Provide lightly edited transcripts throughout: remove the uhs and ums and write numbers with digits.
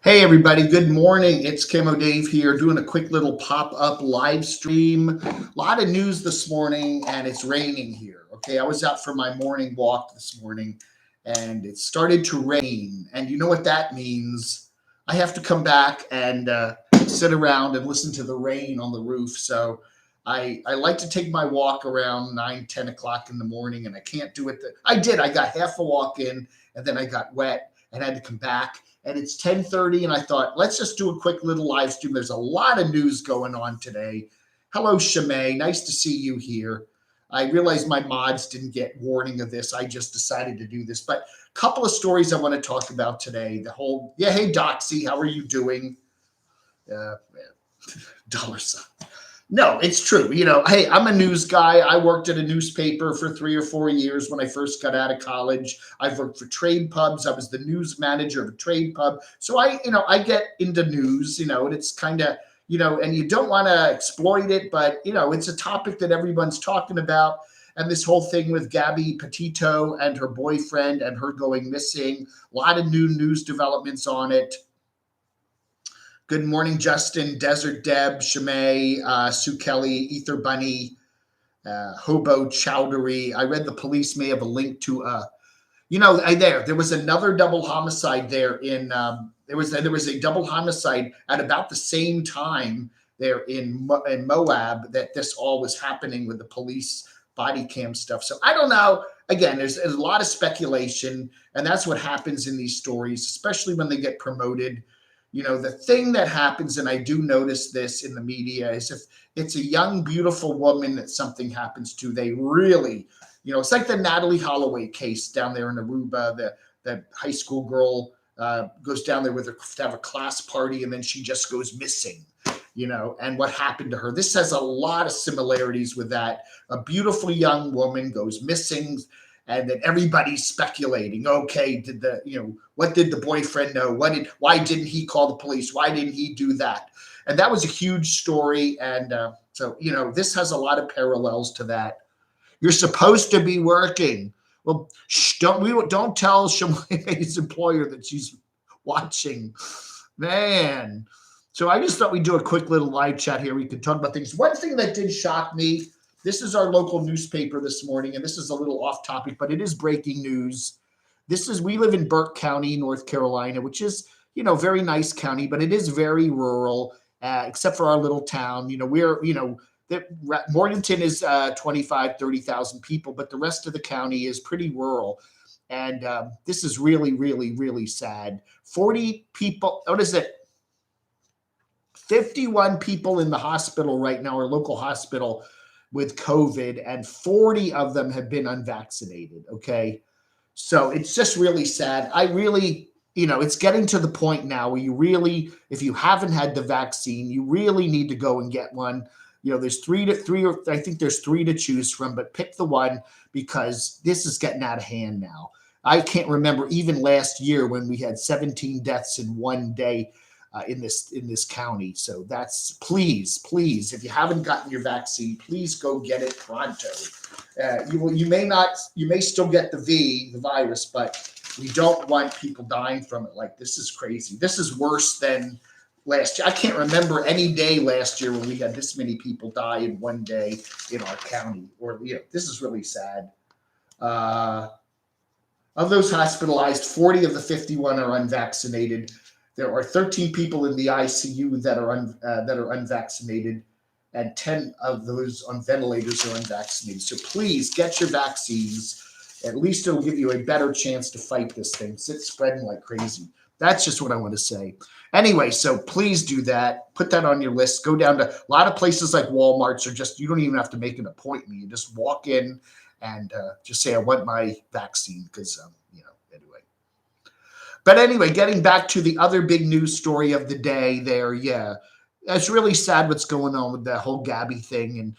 Hey everybody, good morning. It's Camo Dave here doing a quick little pop-up live stream. A lot of news this morning and it's raining here. Okay, I was out for my morning walk this morning and it started to rain. And you know what that means? I have to come back and sit around and listen to the rain on the roof. So I like to take my walk around 9, 10 o'clock in the morning and I can't do it. I got half a walk in and then I got wet and had to come back. And it's 10:30, and I thought, let's just do a quick little live stream. There's a lot of news going on today. Hello, Shamay. Nice to see you here. I realize my mods didn't get warning of this. I just decided to do this. But a couple of stories I want to talk about today. Hey, Doxy, how are you doing? Dollar sign. No, it's true. Hey, I'm a news guy. I worked at a newspaper for 3 or 4 years when I first got out of college. I've worked for trade pubs. I was the news manager of a trade pub. So I get into news, and it's kind of, and you don't want to exploit it, but, it's a topic that everyone's talking about. And this whole thing with Gabby Petito and her boyfriend and her going missing, a lot of new news developments on it. Good morning, Justin, Desert Deb, Shamay, Sue Kelly, Ether Bunny, Hobo Chowdhury. I read the police may have a link to, there was another double homicide there in, there was a double homicide at about the same time there in Moab that this all was happening with the police body cam stuff. So I don't know. Again, there's a lot of speculation, and that's what happens in these stories, especially when they get promoted. The thing that happens, and I do notice this in the media, is if it's a young, beautiful woman that something happens to, they really, it's like the Natalie Holloway case down there in Aruba. The high school girl goes down there with her to have a class party, and then she just goes missing, and what happened to her. This has a lot of similarities with that. A beautiful young woman goes missing, and then everybody's speculating, okay, what did the boyfriend know? Why didn't he call the police? Why didn't he do that? And that was a huge story. And so this has a lot of parallels to that. You're supposed to be working. Well, don't tell Shemane's employer that she's watching. Man. So I just thought we'd do a quick little live chat here. We could talk about things. One thing that did shock me, this is our local newspaper this morning, and this is a little off topic, but it is breaking news. We live in Burke County, North Carolina, which is, very nice county, but it is very rural, except for our little town. Morganton is 25, 30,000 people, but the rest of the county is pretty rural. And this is really, really, really sad. 40 people, what is it? 51 people in the hospital right now, our local hospital, with COVID, and 40 of them have been unvaccinated. Okay. So it's just really sad. It's getting to the point now where if you haven't had the vaccine, you really need to go and get one. There's three to choose from, but pick the one because this is getting out of hand now. I can't remember even last year when we had 17 deaths in one day in this county. So that's please, if you haven't gotten your vaccine, please go get it pronto. You may still get the virus, but we don't want people dying from it. Like, this is crazy. This is worse than last year. I can't remember any day last year when we had this many people die in one day in our county. This is really sad. Of those hospitalized, 40 of the 51 are unvaccinated. There are 13 people in the ICU that are unvaccinated, and 10 of those on ventilators are unvaccinated. So please get your vaccines. At least it'll give you a better chance to fight this thing. It's spreading like crazy. That's just what I want to say. Anyway, so please do that. Put that on your list. Go down to a lot of places like Walmart's, or you don't even have to make an appointment. You just walk in and just say, I want my vaccine, because anyway. But anyway, getting back to the other big news story of the day there, it's really sad what's going on with the whole Gabby thing. And,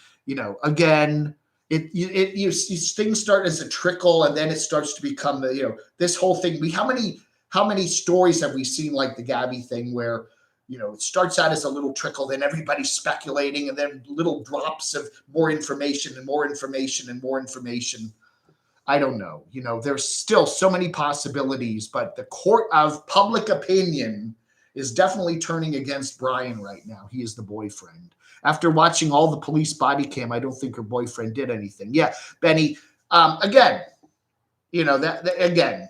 again, things start as a trickle, and then it starts to become this whole thing. How many stories have we seen like the Gabby thing where, it starts out as a little trickle, then everybody's speculating, and then little drops of more information and more information and more information. I don't know. There's still so many possibilities, but the court of public opinion is definitely turning against Brian right now. He is the boyfriend. After watching all the police body cam, I don't think her boyfriend did anything. Yeah, Benny. Again, again,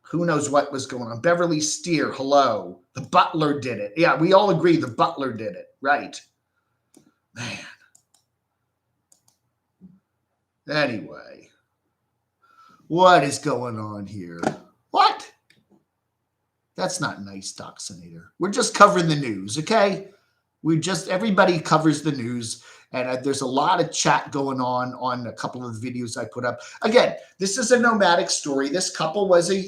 who knows what was going on? Beverly Steer, hello. The butler did it. Yeah, we all agree the butler did it. Right. Man. Anyway, what is going on here? What? That's not nice, Doxinator. We're just covering the news, okay? Everybody covers the news, and there's a lot of chat going on a couple of the videos I put up. Again, this is a nomadic story. This couple was they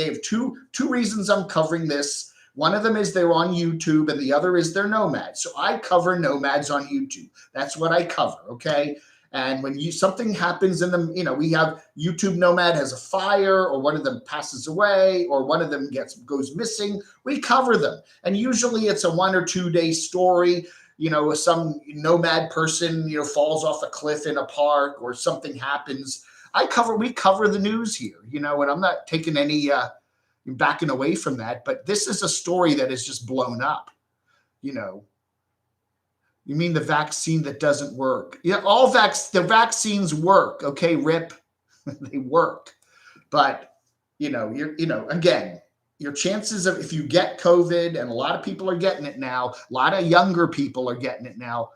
have two reasons I'm covering this. One of them is they're on YouTube, and the other is they're nomads. So I cover nomads on YouTube. That's what I cover, okay? And when something happens in them, we have YouTube nomad has a fire, or one of them passes away, or one of them goes missing. We cover them, and usually it's a 1 or 2 day story. Some nomad person falls off a cliff in a park, or something happens. We cover the news here, and I'm not taking any backing away from that. But this is a story that is just blown up, You mean the vaccine that doesn't work? Yeah, the vaccines work. Okay, Rip, they work. But again, your chances of, if you get COVID, and a lot of people are getting it now, a lot of younger people are getting it now,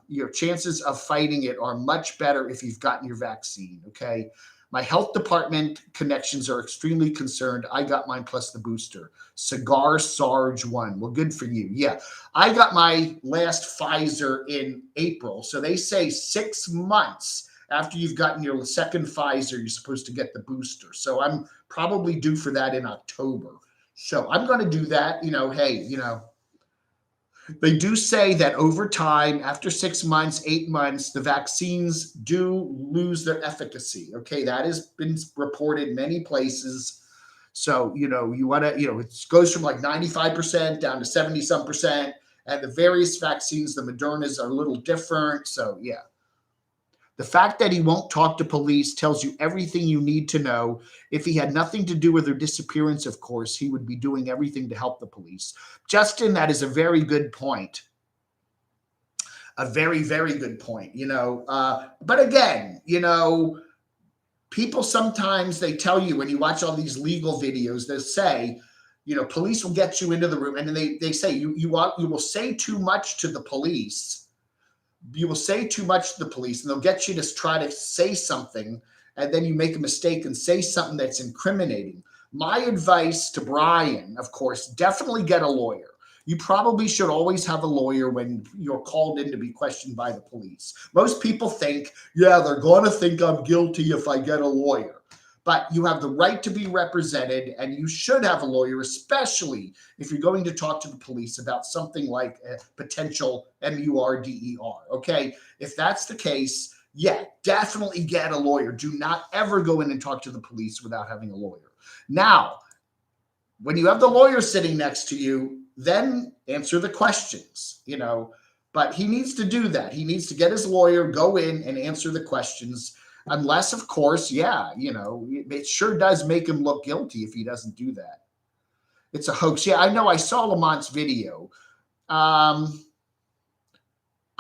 your chances of fighting it are much better if you've gotten your vaccine. Okay. My health department connections are extremely concerned. I got mine plus the booster. Cigar Sarge 1. Well, good for you. Yeah. I got my last Pfizer in April. So they say 6 months after you've gotten your second Pfizer, you're supposed to get the booster. So I'm probably due for that in October. So I'm going to do that. They do say that over time, after 6 months, 8 months, the vaccines do lose their efficacy. Okay, that has been reported in many places. So, you want to, it goes from like 95% down to 70-some percent. And the various vaccines, the Modernas, are a little different. So, yeah. The fact that he won't talk to police tells you everything you need to know. If he had nothing to do with her disappearance, of course, he would be doing everything to help the police. Justin, that is a very good point. A very, very good point, But again, people sometimes, they tell you when you watch all these legal videos, they say, police will get you into the room. And then they say, you will say too much to the police. You will say too much to the police, and they'll get you to try to say something, and then you make a mistake and say something that's incriminating. My advice to Brian, of course, definitely get a lawyer. You probably should always have a lawyer when you're called in to be questioned by the police. Most people think, yeah, they're going to think I'm guilty if I get a lawyer. But you have the right to be represented, and you should have a lawyer, especially if you're going to talk to the police about something like a potential MURDER. Okay, if that's the case, yeah, definitely get a lawyer. Do not ever go in and talk to the police without having a lawyer. Now, when you have the lawyer sitting next to you, then answer the questions, But he needs to do that. He needs to get his lawyer, go in and answer the questions. Unless, of course, it sure does make him look guilty if he doesn't do that. It's a hoax. Yeah, I know. I saw Lamont's video. I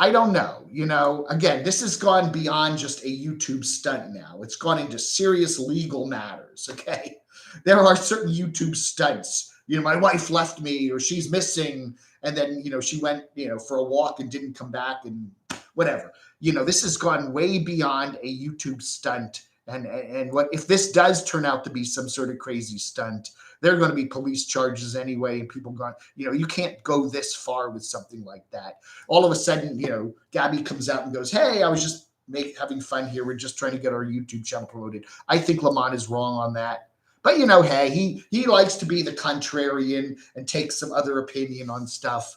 don't know. Again, this has gone beyond just a YouTube stunt now. It's gone into serious legal matters, okay? There are certain YouTube stunts. My wife left me, or she's missing, and then, she went, for a walk and didn't come back, and whatever. This has gone way beyond a YouTube stunt. And what if this does turn out to be some sort of crazy stunt? There are going to be police charges anyway, and people going, you can't go this far with something like that. All of a sudden, Gabby comes out and goes, hey, I was just having fun here. We're just trying to get our YouTube channel promoted. I think Lamont is wrong on that. But, hey, he likes to be the contrarian and take some other opinion on stuff.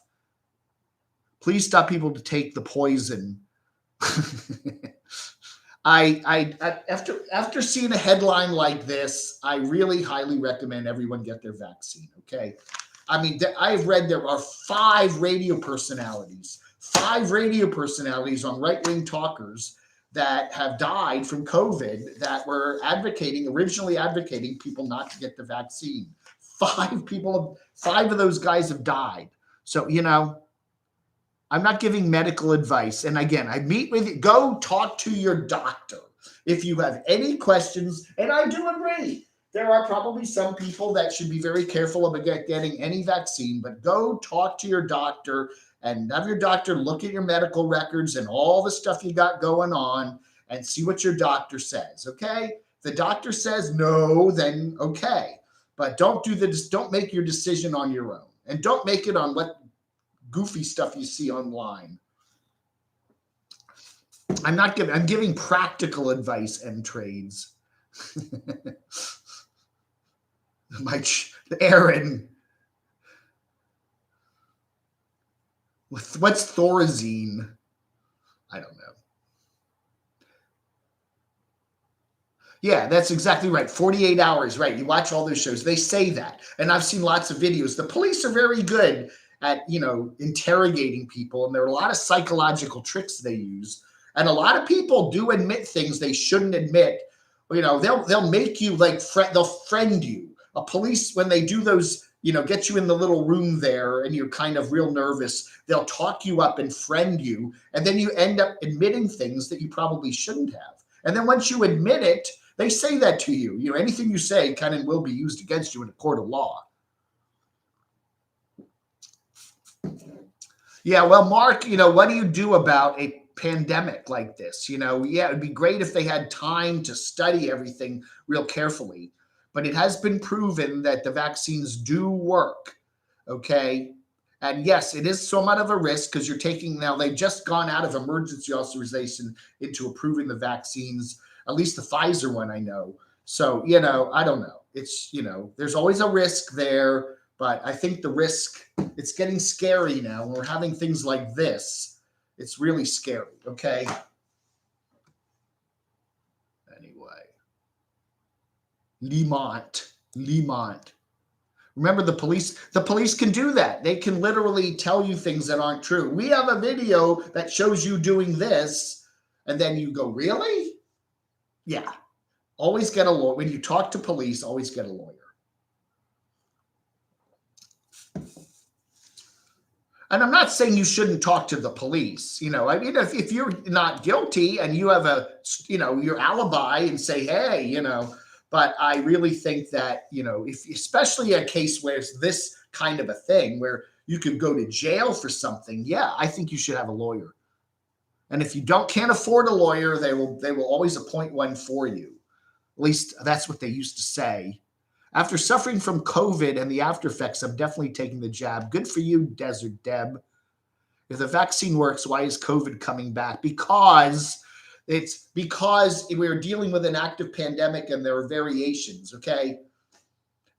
Please stop people to take the poison. After seeing a headline like this, I really highly recommend everyone get their vaccine. Okay. I mean, I've read there are 5 radio personalities on right-wing talkers that have died from COVID that were originally advocating people not to get the vaccine. Five of those guys have died. So, I'm not giving medical advice. And again, I meet with you. Go talk to your doctor if you have any questions. And I do agree. There are probably some people that should be very careful about getting any vaccine, but go talk to your doctor and have your doctor look at your medical records and all the stuff you got going on and see what your doctor says. Okay. If the doctor says no, then okay. But don't make your decision on your own, and don't make it on what goofy stuff you see online. I'm giving practical advice and trades. Aaron, what's Thorazine? I don't know. Yeah, that's exactly right. 48 hours, right? You watch all those shows. They say that. And I've seen lots of videos. The police are very good at, interrogating people. And there are a lot of psychological tricks they use. And a lot of people do admit things they shouldn't admit. They'll make you they'll friend you. A police, when they do those, get you in the little room there and you're kind of real nervous, they'll talk you up and friend you. And then you end up admitting things that you probably shouldn't have. And then once you admit it, they say that to you. Anything you say can and will be used against you in a court of law. Yeah, well, Mark, what do you do about a pandemic like this? It'd be great if they had time to study everything real carefully. But it has been proven that the vaccines do work, okay? And yes, it is somewhat of a risk because they've just gone out of emergency authorization into approving the vaccines, at least the Pfizer one I know. So, I don't know. It's, there's always a risk there, but I think the risk, it's getting scary now. When we're having things like this, it's really scary, okay? Lemont. Remember, the police can do that. They can literally tell you things that aren't true. We have a video that shows you doing this, and then you go, really? Yeah. Always get a lawyer. When you talk to police, always get a lawyer. And I'm not saying you shouldn't talk to the police. If you're not guilty and you have your alibi and say, hey, but I really think that, if especially a case where it's this kind of a thing where you could go to jail for something, yeah, I think you should have a lawyer. And if you can't afford a lawyer, they will always appoint one for you. At least that's what they used to say. After suffering from COVID and the after effects, I'm definitely taking the jab. Good for you, Desert Deb. If the vaccine works, why is COVID coming back? Because we're dealing with an active pandemic and there are variations, okay?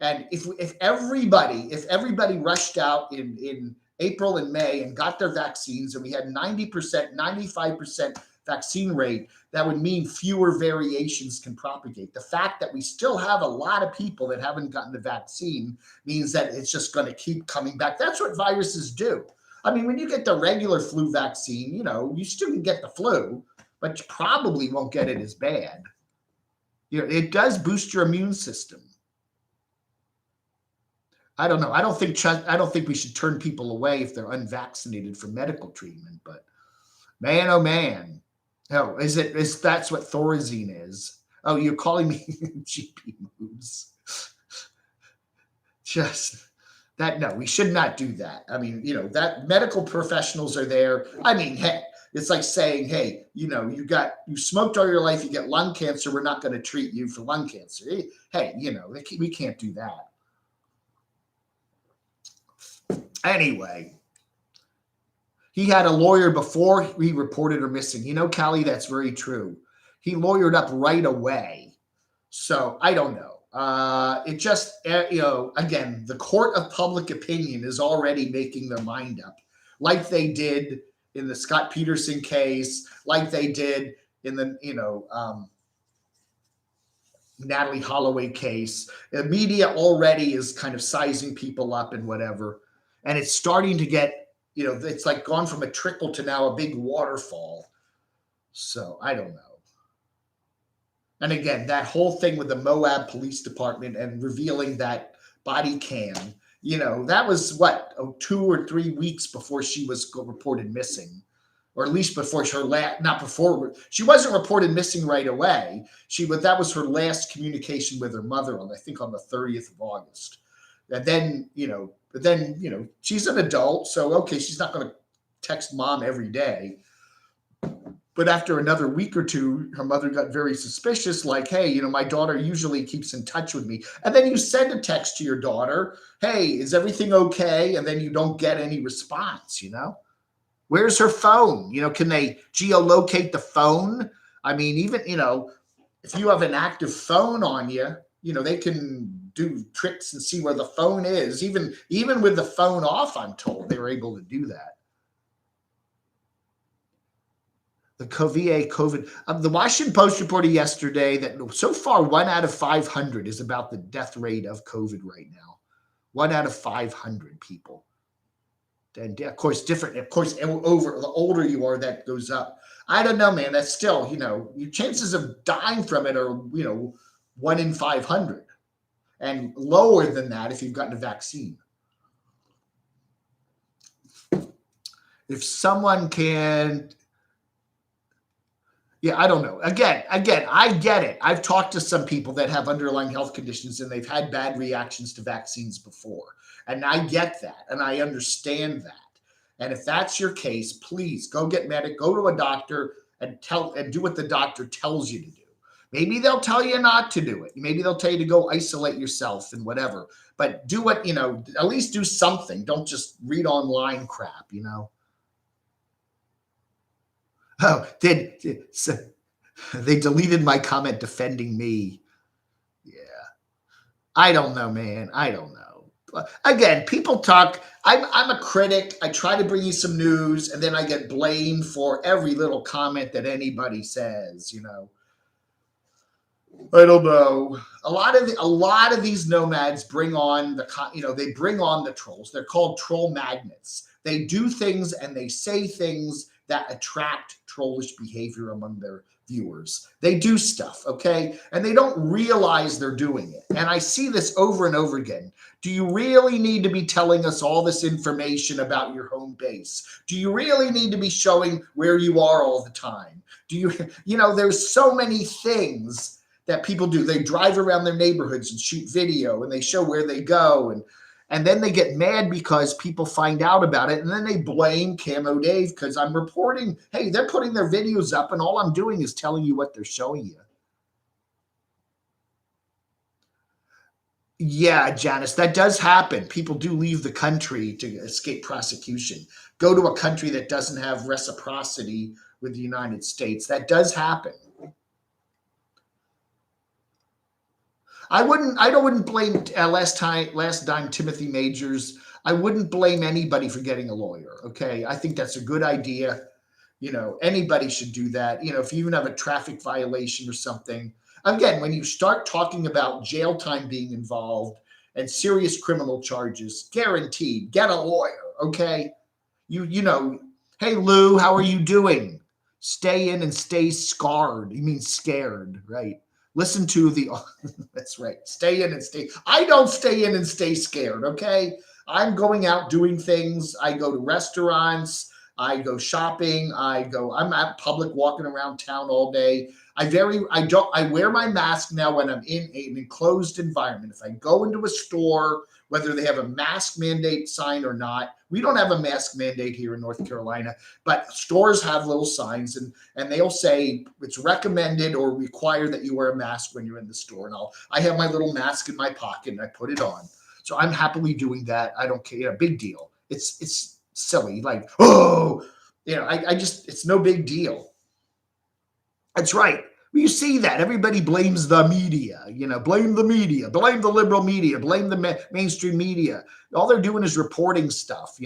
And if everybody rushed out in April and May and got their vaccines and we had 90%, 95% vaccine rate, that would mean fewer variations can propagate. The fact that we still have a lot of people that haven't gotten the vaccine means that it's just going to keep coming back. That's what viruses do. I mean, when you get the regular flu vaccine, you still can get the flu, but you probably won't get it as bad. It does boost your immune system. I don't know. I don't think we should turn people away if they're unvaccinated for medical treatment, but man, oh man. Oh, that's what Thorazine is? Oh, you're calling me GP moves. Just that, no, we should not do that. I mean, that medical professionals are there. I mean, hey, it's like saying, hey, you smoked all your life, you get lung cancer, we're not going to treat you for lung cancer. Hey, we can't do that. Anyway, he had a lawyer before he reported her missing. Callie, that's very true. He lawyered up right away. So I don't know. It just, again, the court of public opinion is already making their mind up, like they did in the Scott Peterson case, like they did in the, Natalie Holloway case. The media already is kind of sizing people up and whatever. And it's starting to get, it's like gone from a trickle to now a big waterfall. So I don't know. And again, that whole thing with the Moab Police Department and revealing that body cam. That was what, 2 or 3 weeks before she was reported missing, or at least before her last, not before, she wasn't reported missing right away. That was her last communication with her mother I think on the 30th of August. And then, she's an adult, so okay, she's not going to text mom every day. But after another week or two, her mother got very suspicious, like, hey, my daughter usually keeps in touch with me. And then you send a text to your daughter, hey, is everything okay? And then you don't get any response, Where's her phone? Can they geolocate the phone? I mean, even, if you have an active phone on you, they can do tricks and see where the phone is. Even with the phone off, I'm told they were able to do that. The VA COVID. The Washington Post reported yesterday that so far 1 out of 500 is about the death rate of COVID right now. 1 out of 500 people. And of course, over the older you are, that goes up. I don't know, man. That's still, your chances of dying from it are, 1 in 500, and lower than that if you've gotten a vaccine. If someone can. Yeah, I don't know. Again, I get it. I've talked to some people that have underlying health conditions and they've had bad reactions to vaccines before. And I get that. And I understand that. And if that's your case, please go get medic, go to a doctor and do what the doctor tells you to do. Maybe they'll tell you not to do it. Maybe they'll tell you to go isolate yourself and whatever. But do what, at least do something. Don't just read online crap, Oh, they deleted my comment defending me. Yeah. I don't know, man. I don't know. Again, people talk. I'm a critic. I try to bring you some news, and then I get blamed for every little comment that anybody says, I don't know. A lot of these nomads bring on they bring on the trolls. They're called troll magnets. They do things and they say things that attract trollish behavior among their viewers. They do stuff, okay? And they don't realize they're doing it. And I see this over and over again. Do you really need to be telling us all this information about your home base? Do you really need to be showing where you are all the time? Do you, there's so many things that people do. They drive around their neighborhoods and shoot video and they show where they go, and then they get mad because people find out about it, and then they blame Camo Dave because I'm reporting, hey, they're putting their videos up and all I'm doing is telling you what they're showing you. Yeah, Janice, that does happen. People do leave the country to escape prosecution. Go to a country that doesn't have reciprocity with the United States. That does happen. I wouldn't blame last time Timothy Majors. I wouldn't blame anybody for getting a lawyer. Okay. I think that's a good idea. Anybody should do that. If you even have a traffic violation or something. Again, when you start talking about jail time being involved and serious criminal charges, guaranteed, get a lawyer. Okay. Hey Lou, how are you doing? Stay in and stay scarred. You mean scared, right? Listen to that's right. Stay in and stay. I don't stay in and stay scared, okay? I'm going out doing things. I go to restaurants. I go shopping. I'm at public walking around town all day. I wear my mask now when I'm in an enclosed environment. If I go into a store, whether they have a mask mandate sign or not, we don't have a mask mandate here in North Carolina, but stores have little signs and they'll say it's recommended or required that you wear a mask when you're in the store. And I have my little mask in my pocket and I put it on. So I'm happily doing that. I don't care. Big deal. It's silly. Like, it's no big deal. That's right. You see that everybody blames the media, blame the media, blame the liberal media, blame the mainstream media. All they're doing is reporting stuff,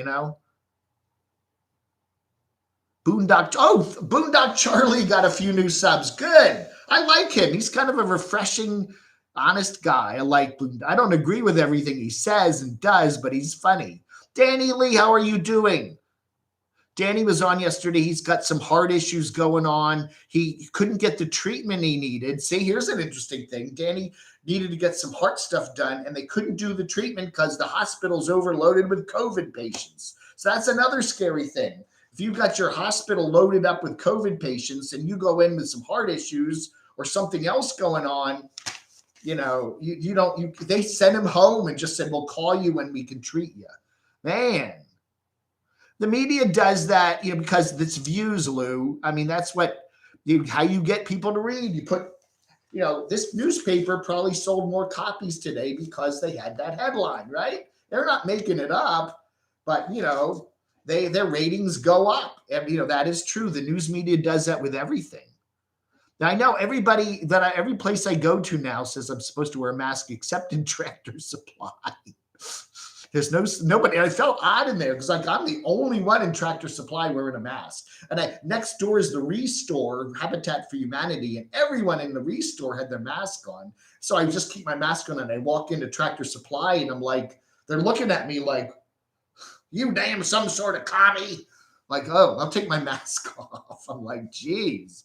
Boondock Charlie got a few new subs. Good. I like him. He's kind of a refreshing, honest guy. I like Boondock. I don't agree with everything he says and does, but he's funny. Danny Lee, how are you doing? Danny was on yesterday. He's got some heart issues going on. He couldn't get the treatment he needed. See, here's an interesting thing. Danny needed to get some heart stuff done, and they couldn't do the treatment because the hospital's overloaded with COVID patients. So that's another scary thing. If you've got your hospital loaded up with COVID patients and you go in with some heart issues or something else going on, they send him home and just said, we'll call you when we can treat you. Man, the media does that, because it's views, Lou. I mean, that's how you get people to read. You put, this newspaper probably sold more copies today because they had that headline, right? They're not making it up, but, their ratings go up. And, that is true. The news media does that with everything. Now, I know everybody every place I go to now says I'm supposed to wear a mask except in Tractor Supply. There's nobody. I felt odd in there because I'm the only one in Tractor Supply wearing a mask. And next door is the Restore, Habitat for Humanity, and everyone in the Restore had their mask on. So I just keep my mask on, and I walk into Tractor Supply, and I'm like, they're looking at me like, you damn some sort of commie. Like, oh, I'll take my mask off. I'm like, geez.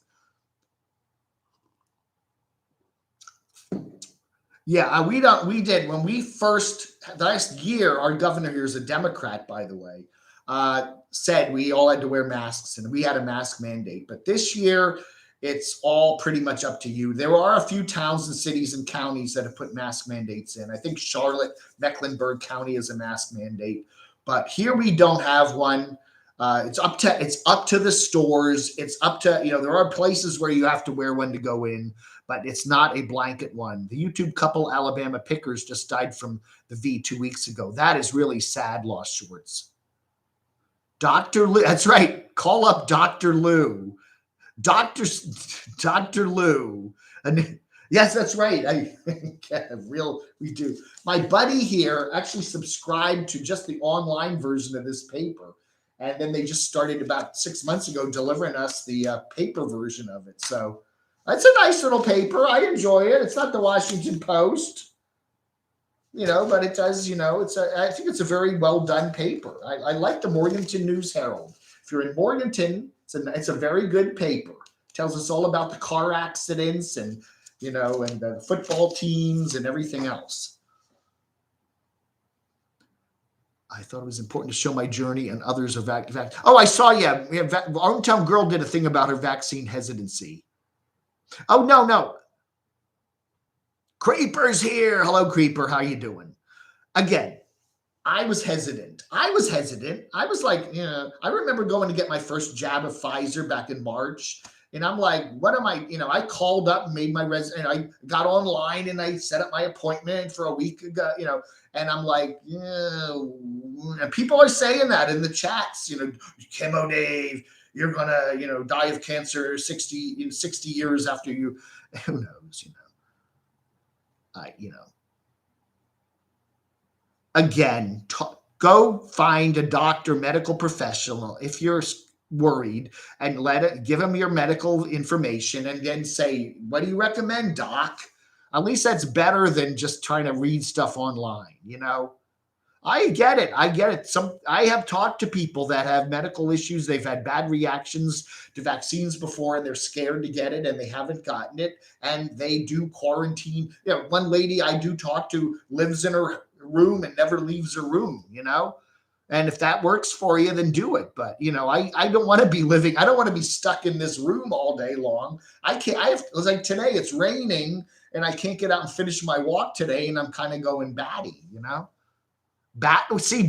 Yeah, we did when we last year, our governor here is a Democrat, by the way, said we all had to wear masks and we had a mask mandate. But this year, it's all pretty much up to you. There are a few towns and cities and counties that have put mask mandates in. I think Charlotte, Mecklenburg County has a mask mandate, but here we don't have one. It's up to the stores. It's up to, there are places where you have to wear one to go in, but it's not a blanket one. The YouTube couple, Alabama Pickers, just died from the V 2 weeks ago. That is really sad, Lost Shorts. Dr. Lou, that's right. Call up Dr. Lou. Dr. Lou. And yes, that's right. We do. My buddy here actually subscribed to just the online version of this paper. And then they just started about 6 months ago delivering us the paper version of it. So that's a nice little paper. I enjoy it. It's not the Washington Post, but it does, I think it's a very well done paper. I like the Morganton News Herald. If you're in Morganton, it's a very good paper. It tells us all about the car accidents and, and the football teams and everything else. I thought it was important to show my journey and others are Oh, I saw, yeah. Our hometown girl did a thing about her vaccine hesitancy. Oh, no. Creeper's here. Hello, Creeper. How you doing? Again, I was hesitant. I was like, I remember going to get my first jab of Pfizer back in March. And I'm like, what am I, I called up and made my and I got online and I set up my appointment for a week ago, and I'm like, and people are saying that in the chats, Camo Dave, you're going to, die of cancer 60 years after you, who knows, again, go find a doctor, medical professional. If you're worried, and give them your medical information and then say, what do you recommend, doc? At least that's better than just trying to read stuff online. I get it. I have talked to people that have medical issues. They've had bad reactions to vaccines before and they're scared to get it and they haven't gotten it. And they do quarantine. One lady I do talk to lives in her room and never leaves her room, And if that works for you, then do it. But, I don't want to be I don't want to be stuck in this room all day long. It was like today, it's raining and I can't get out and finish my walk today. And I'm kind of going batty,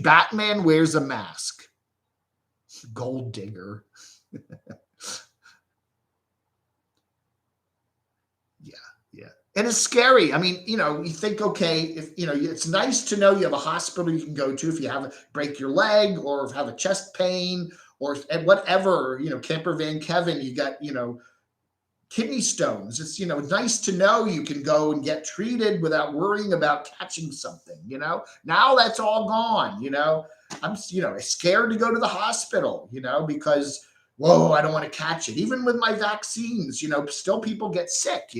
Batman wears a mask. Gold digger. Yeah. And it's scary. I mean, you think, okay, if, it's nice to know you have a hospital you can go to if you break your leg or have a chest pain or whatever, Camper Van Kevin, you got, kidney stones. It's, nice to know you can go and get treated without worrying about catching something, Now that's all gone, I'm, scared to go to the hospital, because, whoa, I don't want to catch it. Even with my vaccines, still people get sick,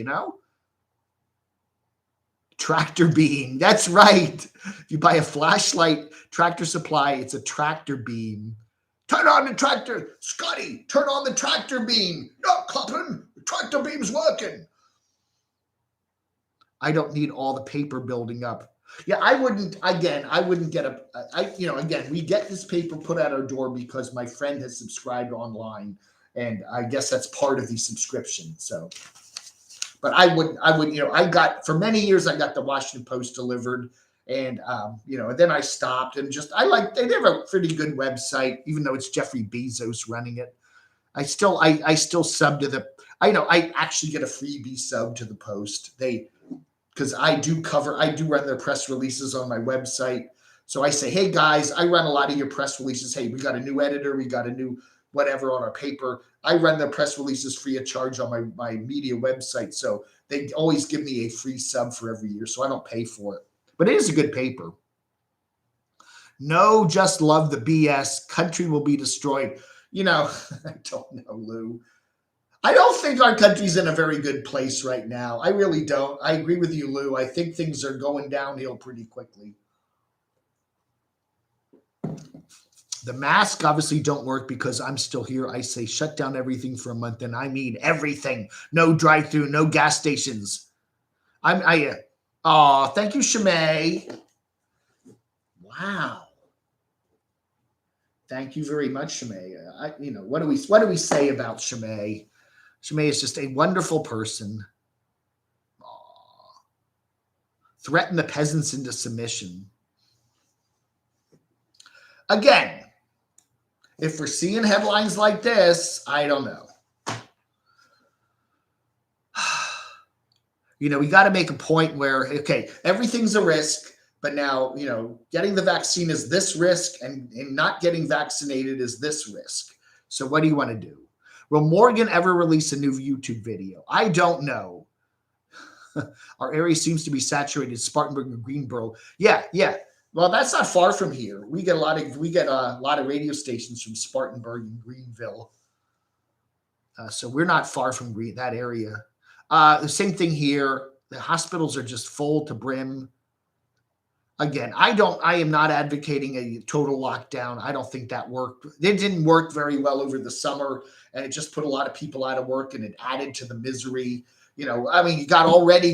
Tractor beam. That's right. If you buy a flashlight, Tractor Supply, it's a tractor beam. Turn on the tractor. Scotty, turn on the tractor beam. No, Clapton, the tractor beam's working. I don't need all the paper building up. Yeah, I wouldn't get again, we get this paper put at our door because my friend has subscribed online, and I guess that's part of the subscription. So, but I got, for many years, I got the Washington Post delivered, and and then I stopped, and they have a pretty good website, even though it's Jeffrey Bezos running it. I still sub to I actually get a freebie sub to the Post. Because I do run their press releases on my website. So I say, hey guys, I run a lot of your press releases. Hey, we got a new editor, we got a new whatever on our paper. I run the press releases free of charge on my media website. So they always give me a free sub for every year. So I don't pay for it. But it is a good paper. No, just love the BS. Country will be destroyed. I don't know, Lou. I don't think our country's in a very good place right now. I really don't. I agree with you, Lou. I think things are going downhill pretty quickly. The masks obviously don't work because I'm still here. I say shut down everything for a month, and I mean everything. No drive-through, no gas stations. Thank you, Shimei. Wow. Thank you very much, Shimei. What do we say about Shimei? Shimei is just a wonderful person. Aww. Threaten the peasants into submission. Again, if we're seeing headlines like this, I don't know. We got to make a point where, okay, everything's a risk, but now, getting the vaccine is this risk, and not getting vaccinated is this risk. So what do you want to do? Will Morgan ever release a new YouTube video? I don't know. Our area seems to be saturated. Spartanburg and Greenboro. Yeah. Well, that's not far from here. We get a lot of radio stations from Spartanburg and Greenville. So we're not far from that area. The same thing here. The hospitals are just full to brim. Again, I am not advocating a total lockdown. I don't think that worked. It didn't work very well over the summer, and it just put a lot of people out of work, and it added to the misery. You already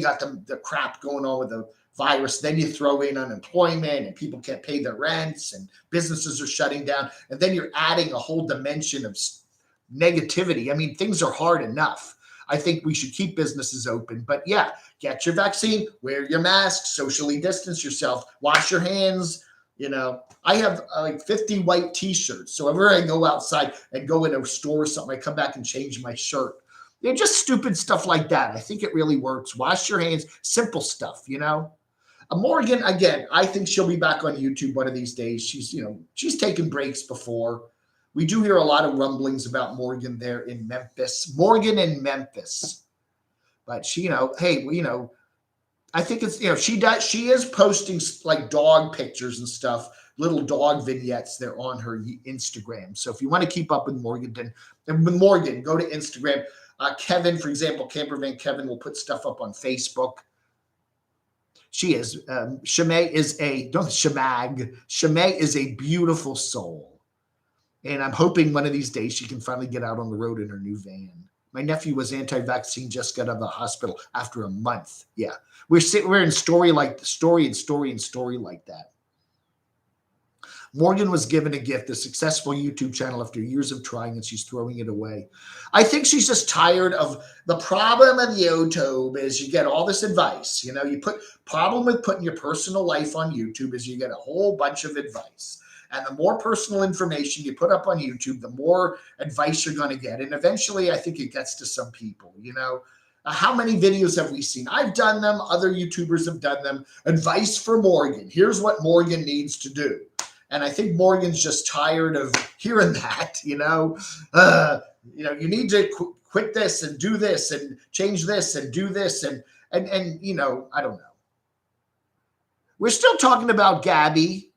got the crap going on with the virus. Then you throw in unemployment, and people can't pay their rents, and businesses are shutting down. And then you're adding a whole dimension of negativity. Things are hard enough. I think we should keep businesses open. But yeah, get your vaccine, wear your mask, socially distance yourself, wash your hands. I have like 50 white T-shirts. So whenever I go outside and go in a store or something, I come back and change my shirt. They're just stupid stuff like that. I think it really works. Wash your hands, simple stuff, Morgan, again, I think she'll be back on YouTube one of these days. She's taken breaks before. We do hear a lot of rumblings about Morgan there in Memphis. Morgan in Memphis. But she, I think it's, she is posting like dog pictures and stuff, little dog vignettes there on her Instagram. So if you want to keep up with Morgan, go to Instagram. Kevin, for example, Campervan Kevin will put stuff up on Facebook. She is, Shimei is a beautiful soul. And I'm hoping one of these days she can finally get out on the road in her new van. My nephew was anti-vaccine, just got out of the hospital after a month. Yeah, we're in story like that. Morgan was given a gift, a successful YouTube channel after years of trying, and she's throwing it away. I think she's just tired of the problem of YouTube is you get all this advice. Problem with putting your personal life on YouTube is you get a whole bunch of advice. And the more personal information you put up on YouTube, the more advice you're going to get. And eventually, I think it gets to some people, How many videos have we seen? I've done them. Other YouTubers have done them. Advice for Morgan. Here's what Morgan needs to do. And I think Morgan's just tired of hearing that, you need to quit this and do this and change this and do this. And I don't know. We're still talking about Gabby.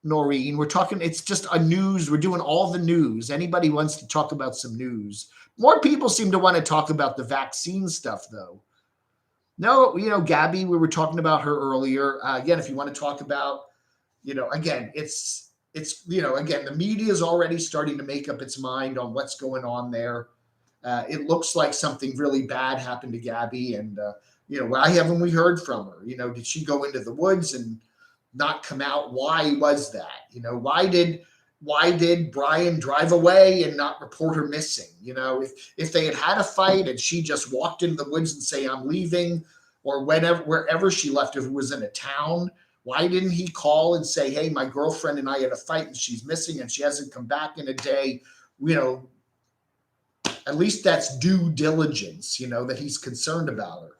Noreen, it's just a news. We're doing all the news. Anybody wants to talk about some news. More people seem to want to talk about the vaccine stuff, though. No, Gabby, we were talking about her earlier. Again, if you want to talk about, again, it's it's, again, the media is already starting to make up its mind on what's going on there. It looks like something really bad happened to Gabby, and why haven't we heard from her? Did she go into the woods and not come out? Why was that? Why did Brian drive away and not report her missing? If they had a fight and she just walked into the woods and say, I'm leaving, or wherever she left, if it was in a town, why didn't he call and say, hey, my girlfriend and I had a fight and she's missing and she hasn't come back in a day? At least that's due diligence, that he's concerned about her.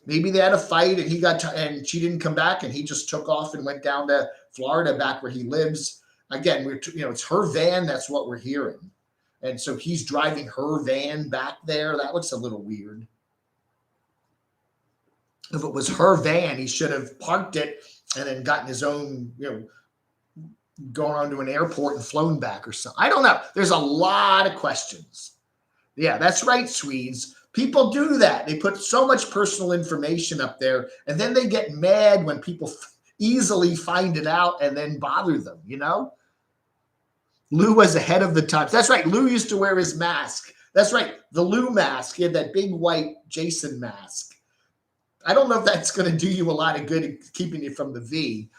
Maybe they had a fight and and she didn't come back and he just took off and went down to Florida, back where he lives. Again, it's her van. That's what we're hearing. And so he's driving her van back there. That looks a little weird. If it was her van, he should have parked it and then gotten his own, going on to an airport and flown back or something. I don't know. There's a lot of questions. Yeah, that's right, Swedes. People do that. They put so much personal information up there, and then they get mad when people easily find it out and then bother them, Lou was ahead of the times. That's right. Lou used to wear his mask. That's right. The Lou mask. He had that big white Jason mask. I don't know if that's going to do you a lot of good keeping you from the V.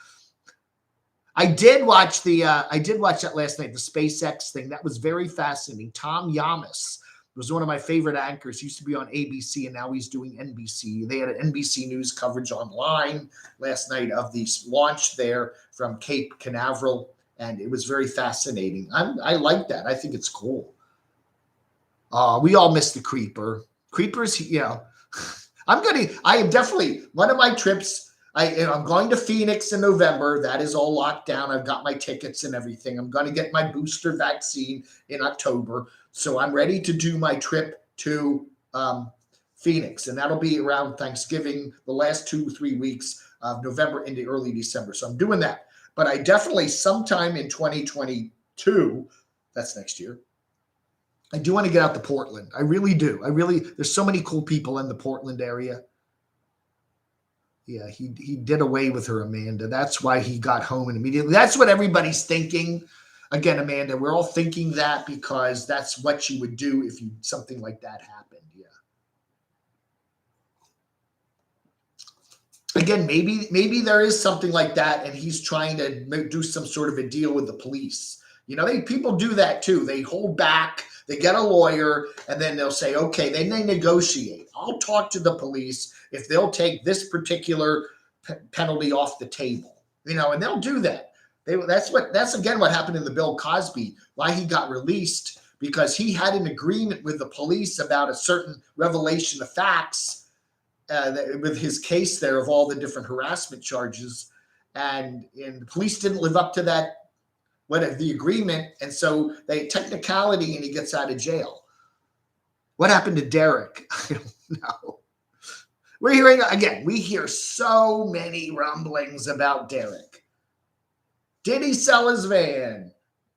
I did watch that last night, the SpaceX thing. That was very fascinating. Tom Yamas was one of my favorite anchors. He used to be on ABC, and now he's doing NBC. They had an NBC News coverage online last night of the launch there from Cape Canaveral, and it was very fascinating. I like that. I think it's cool. We all miss the Creeper. Creepers, I am definitely, one of my trips, I'm going to Phoenix in November. That is all locked down. I've got my tickets and everything. I'm going to get my booster vaccine in October. So I'm ready to do my trip to Phoenix. And that'll be around Thanksgiving, the last 2-3 weeks of November into early December. So I'm doing that. But I definitely, sometime in 2022, that's next year, I do want to get out to Portland. I really do. There's so many cool people in the Portland area. Yeah, he did away with her, Amanda. That's why he got home and immediately. That's what everybody's thinking. Again, Amanda, we're all thinking that because that's what you would do if something like that happened. Yeah. Again, maybe there is something like that, and he's trying to do some sort of a deal with the police. People do that too. They hold back. They get a lawyer, and then they'll say, okay, then they negotiate. I'll talk to the police if they'll take this particular penalty off the table, and they'll do that. That's again what happened in the Bill Cosby, why he got released, because he had an agreement with the police about a certain revelation of facts with his case there of all the different harassment charges, and the police didn't live up to that. The agreement, and so they technicality, and he gets out of jail. What happened to Derek? I don't know. We hear so many rumblings about Derek. Did he sell his van?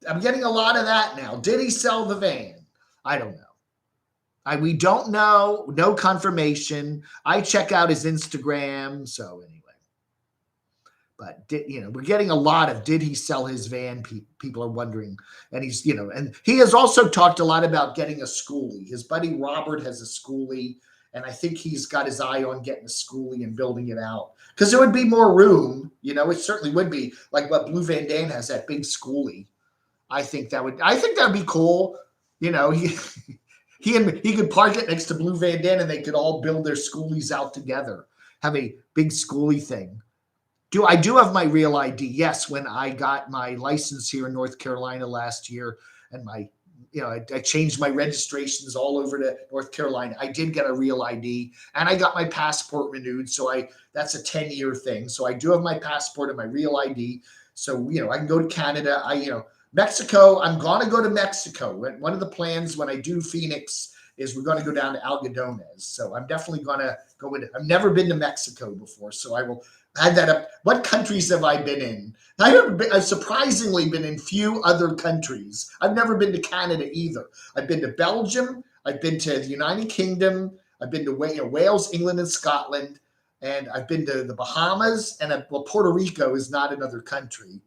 I'm getting a lot of that now. Did he sell the van? I don't know. We don't know. No confirmation. I check out his Instagram. So anyway. But we're getting a lot of, did he sell his van? People are wondering. And he's, and he has also talked a lot about getting a schoolie. His buddy Robert has a schoolie, and I think he's got his eye on getting a schoolie and building it out. Because there would be more room, it certainly would be, like what Blue Van Dam has, that big schoolie. I think that would be cool. He could park it next to Blue Van Dam, and they could all build their schoolies out together. Have a big schoolie thing. I do have my real ID. Yes, when I got my license here in North Carolina last year, and I changed my registrations all over to North Carolina. I did get a real ID, and I got my passport renewed. So that's a 10-year thing. So I do have my passport and my real ID. So I can go to Canada. Mexico. I'm going to go to Mexico. One of the plans when I do Phoenix is we're going to go down to Algodones. So I'm definitely going to go in. I've never been to Mexico before, so I will add that up. What countries have I been in? I've surprisingly been in few other countries. I've never been to Canada either. I've been to Belgium. I've been to the United Kingdom. I've been to Wales, England, and Scotland. And I've been to the Bahamas. And Puerto Rico is not another country.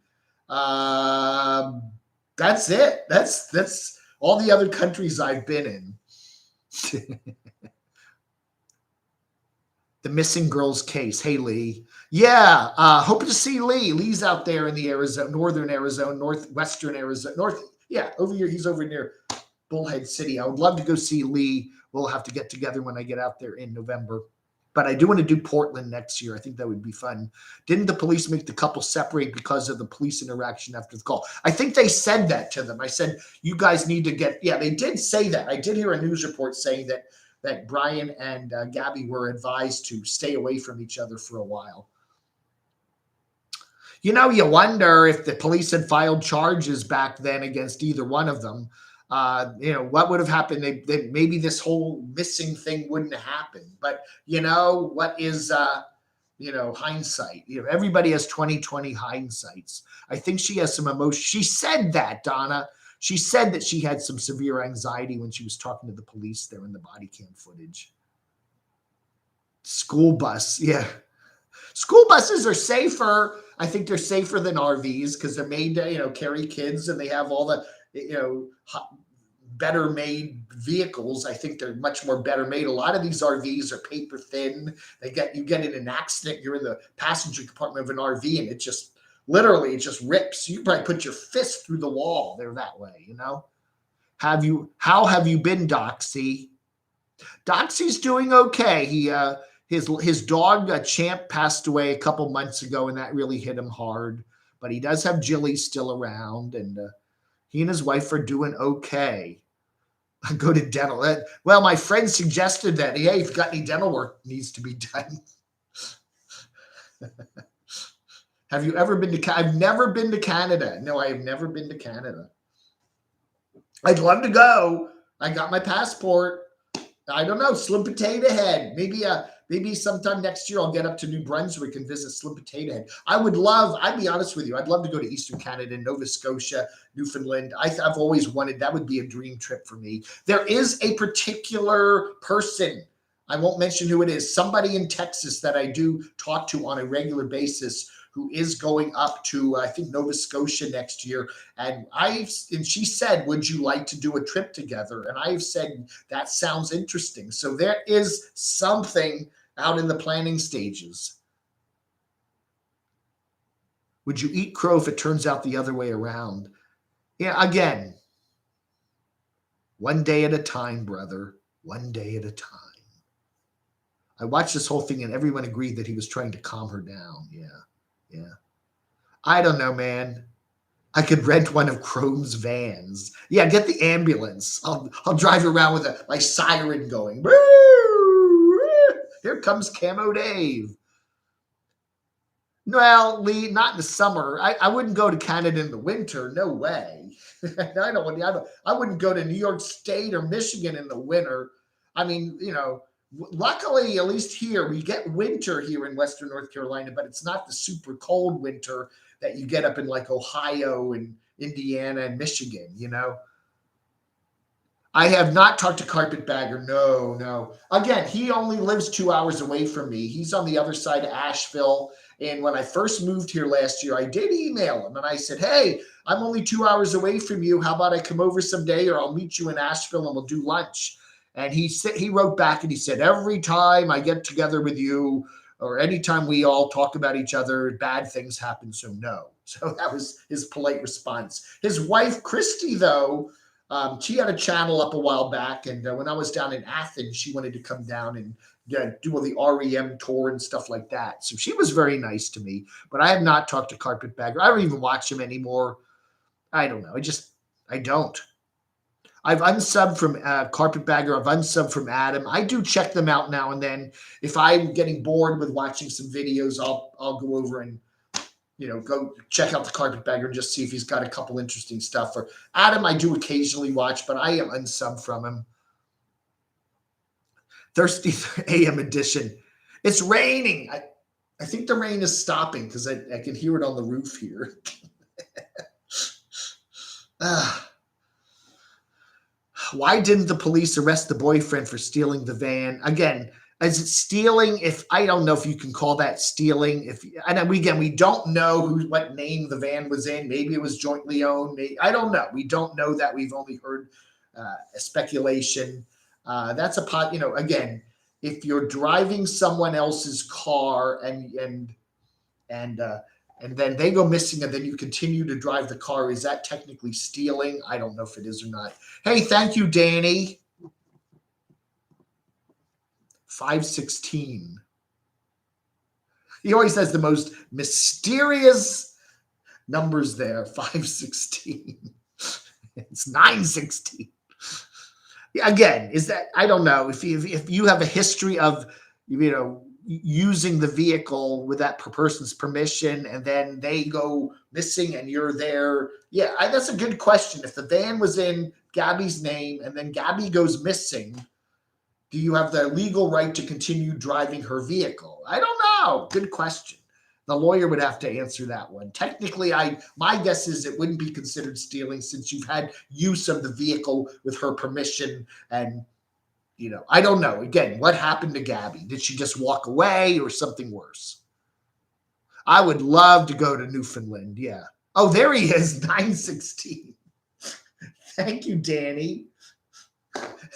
That's it. That's all the other countries I've been in. The missing girls case. Hey, Lee. Yeah, hoping to see Lee. Lee's out there in the Arizona, northern Arizona, northwestern Arizona, yeah, over here. He's over near Bullhead City. I would love to go see Lee. We'll have to get together when I get out there in November. But I do want to do Portland next year. I think that would be fun. Didn't the police make the couple separate because of the police interaction after the call? I think they said that to them. I said, you guys need to get, yeah, they did say that. I did hear a news report saying that Brian and Gabby were advised to stay away from each other for a while. You know, you wonder if the police had filed charges back then against either one of them. You know, what would have happened? Maybe this whole missing thing wouldn't have happened. But, you know, what is, you know, hindsight? You know, everybody has 20/20 hindsights. I think she has some emotion. She said that, Donna. She said that she had some severe anxiety when she was talking to the police there in the body cam footage. School bus, yeah. School buses are safer. I think they're safer than RVs because they're made to, you know, carry kids, and they have all the, you know, better made vehicles. I think they're much more better made. A lot of these RVs are paper thin. You get in an accident, you're in the passenger compartment of an RV, and it just literally it just rips. You probably put your fist through the wall. They're that way, you know. How have you been, Doxy? Doxy's doing okay. His dog Champ passed away a couple months ago, and that really hit him hard. But he does have Jilly still around, and he and his wife are doing okay. Go to dental. Well, my friend suggested that, hey, if you've got any dental work needs to be done. Have you ever been to I've never been to Canada. No, I have never been to Canada. I'd love to go. I got my passport. I don't know, Slim Potato Head. Maybe sometime next year I'll get up to New Brunswick and visit Slim Potato Head. I'd be honest with you, I'd love to go to Eastern Canada, Nova Scotia, Newfoundland. I've always wanted, that would be a dream trip for me. There is a particular person, I won't mention who it is, somebody in Texas that I do talk to on a regular basis who is going up to, I think, Nova Scotia next year. And she said, would you like to do a trip together? And I've said, that sounds interesting. So there is something out in the planning stages. Would you eat crow if it turns out the other way around? Yeah, again, one day at a time, brother. One day at a time. I watched this whole thing and everyone agreed that he was trying to calm her down. Yeah. Yeah. I don't know, man. I could rent one of Chrome's vans. Yeah, get the ambulance. I'll drive around with my siren going. Here comes Camo Dave. Well, Lee, not in the summer. I wouldn't go to Canada in the winter. No way. I wouldn't go to New York State or Michigan in the winter. I mean, you know, luckily, at least here, we get winter here in Western North Carolina, but it's not the super cold winter that you get up in like Ohio and Indiana and Michigan, you know. I have not talked to Carpetbagger. No. Again, he only lives 2 hours away from me. He's on the other side of Asheville. And when I first moved here last year, I did email him and I said, hey, I'm only 2 hours away from you. How about I come over someday, or I'll meet you in Asheville and we'll do lunch. And he wrote back and he said, every time I get together with you or anytime we all talk about each other, bad things happen. So no. So that was his polite response. His wife, Christy, though, she had a channel up a while back. And when I was down in Athens, she wanted to come down and do all the REM tour and stuff like that. So she was very nice to me. But I have not talked to Carpetbagger. I don't even watch him anymore. I don't know. I don't. I've unsubbed from Carpetbagger. I've unsubbed from Adam. I do check them out now and then. If I'm getting bored with watching some videos, I'll go over and, you know, go check out the Carpetbagger and just see if he's got a couple interesting stuff. Or Adam, I do occasionally watch, but I am unsubbed from him. Thirsty AM edition. It's raining. I think the rain is stopping because I can hear it on the roof here. Why didn't the police arrest the boyfriend for stealing the van? Again, Is it stealing? If I don't know if you can call that stealing. If and then again, we don't know what name the van was in. Maybe it was jointly owned. I don't know. We don't know that. We've only heard a speculation. That's a pot. Again, if you're driving someone else's car and and then they go missing and then you continue to drive the car, is that technically stealing? I don't know if it is or not. Hey, thank you, Danny. 516. He always has the most mysterious numbers there. 516. It's 916. Again, is that, I don't know if you have a history of using the vehicle with that person's permission and then they go missing and you're there. Yeah, that's a good question. If the van was in Gabby's name and then Gabby goes missing, do you have the legal right to continue driving her vehicle? I don't know. Good question. The lawyer would have to answer that one. Technically, my guess is it wouldn't be considered stealing since you've had use of the vehicle with her permission. And, I don't know. Again, what happened to Gabby? Did she just walk away or something worse? I would love to go to Newfoundland. Yeah. Oh, there he is, 916. Thank you, Danny.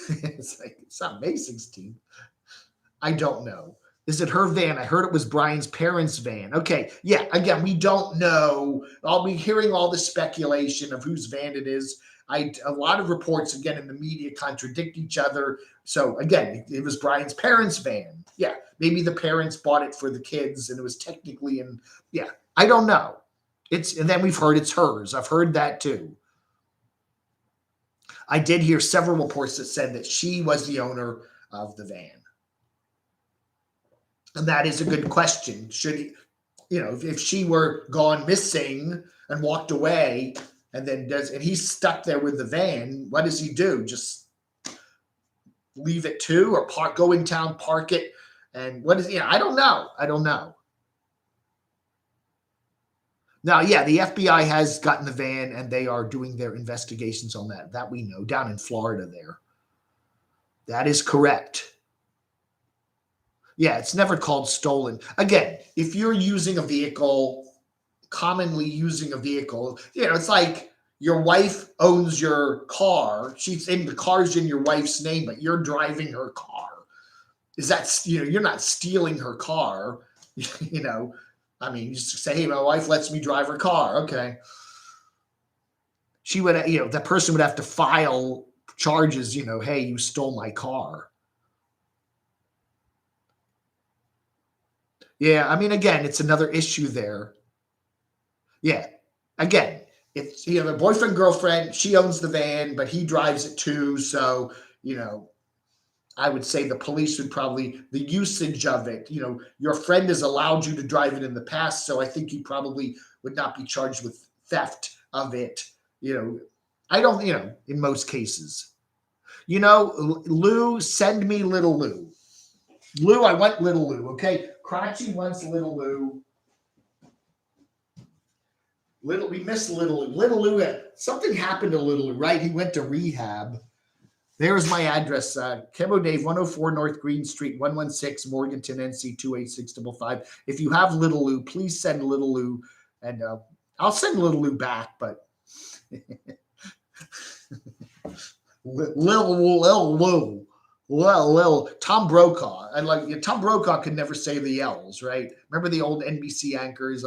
It's not May 16th. I don't know. Is it her van? I heard it was Brian's parents' van. Okay. Yeah. Again, we don't know. I'll be hearing all the speculation of whose van it is. A lot of reports, again, in the media contradict each other. So again, it was Brian's parents' van. Yeah. Maybe the parents bought it for the kids and it was technically yeah. I don't know. And then we've heard it's hers. I've heard that too. I did hear several reports that said that she was the owner of the van. And that is a good question. Should he, if she were gone missing and walked away and he's stuck there with the van, what does he do? Just leave it too, or go in town, park it? And I don't know. I don't know. Now, yeah, the FBI has gotten the van and they are doing their investigations on that. That we know, down in Florida there. That is correct. Yeah, it's never called stolen. Again, if you're using a vehicle, commonly using a vehicle, it's like your wife owns your car. The car's in your wife's name, but you're driving her car. Is that, you're not stealing her car, I mean, you just say, hey, my wife lets me drive her car. Okay. She would, that person would have to file charges, hey, you stole my car. Yeah. I mean, again, it's another issue there. Yeah. Again, it's, the boyfriend, girlfriend, she owns the van, but he drives it too. So, I would say the police would probably, the usage of it, your friend has allowed you to drive it in the past. So I think you probably would not be charged with theft of it. I don't, in most cases, Lou, send me little Lou. Lou, I want little Lou. Okay. Crotchy wants little Lou. We miss little Lou. Little Lou, something happened to little Lou, right? He went to rehab. There's my address, Camo Dave, 104 North Green Street, 116 Morganton, NC 28655. If you have Little Lou, please send Little Lou, and I'll send Little Lou back. But Lil Tom Brokaw, and Tom Brokaw could never say the L's, right? Remember the old NBC anchors,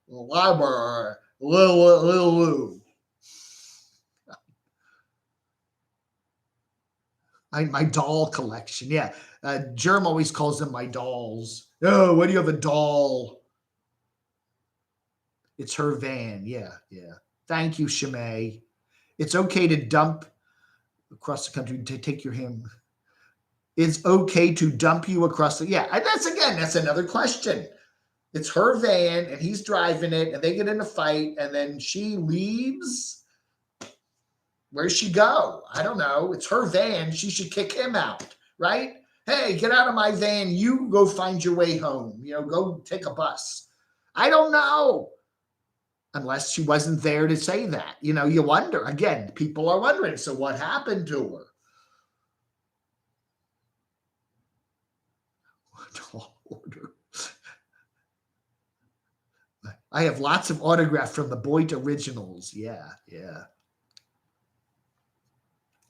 library, Lil Lou. My doll collection. Yeah. Germ always calls them my dolls. Oh, what do you have a doll? It's her van. Yeah. Yeah. Thank you, Shimei. It's okay to dump across the country to take your hand. It's okay to dump you across the, yeah. And that's another question. It's her van and he's driving it and they get in a fight and then she leaves. Where's she go? I don't know. It's her van. She should kick him out, right? Hey, get out of my van. You go find your way home. Go take a bus. I don't know. Unless she wasn't there to say that. You wonder. Again, people are wondering, so what happened to her? Tall order. I have lots of autograph from the Boyd originals. Yeah, yeah.